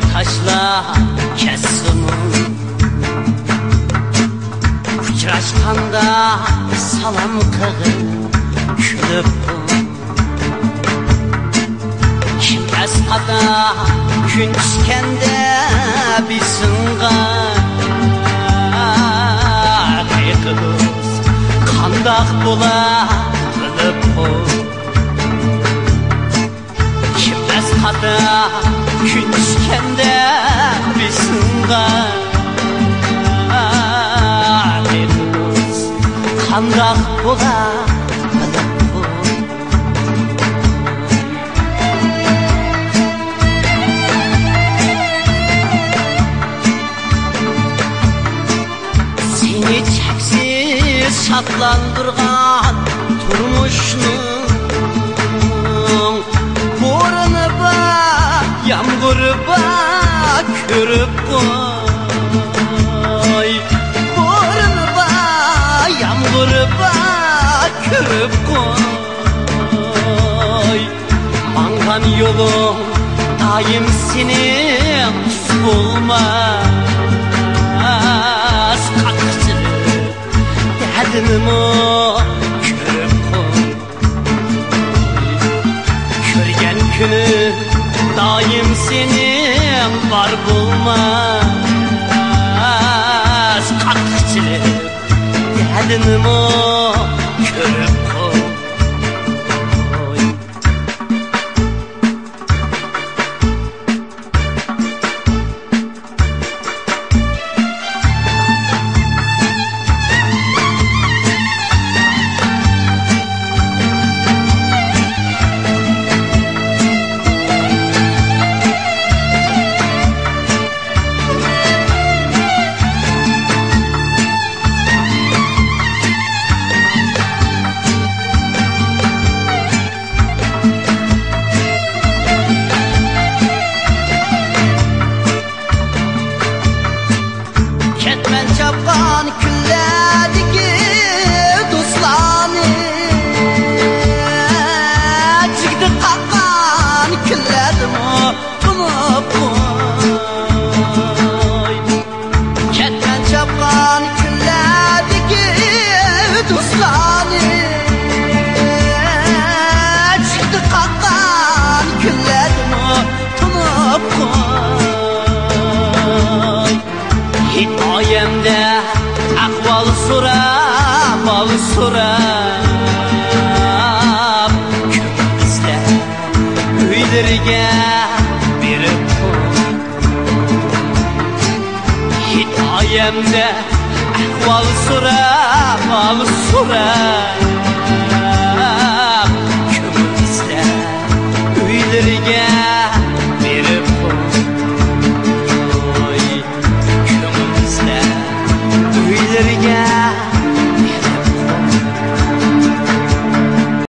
taşla kessin. Uçraşkanda salam kılıp külüp, kimdes kada gün çıkende bilsin kız kandak bola kılıp. Kimdes kada gün çıkende bilsin kız kandak bola kılıp. Seni çeksiz şatlandırgan turmuşnun borunu bak, yağmuru bak, körüp koy. Borunu bak, yağmuru bak, körüp koy. Mangan yolun daim senin bulmaz. Derdinimi körüp koy. Körgen günü daim senin var bulmaz. Kalkçılık derdinimi körüp koy. Çapkan küllediki dostlarını, çıktı kalkan külledimi tunup koy. Ketmen çapkan küllediki dostlarını, çıktı kalkan külledimi tunup koy. Hikayemde ahval sorab, bal sorab, kömürüzde üylerge berip koy. Hikayemde ahval sorab, bal sorab,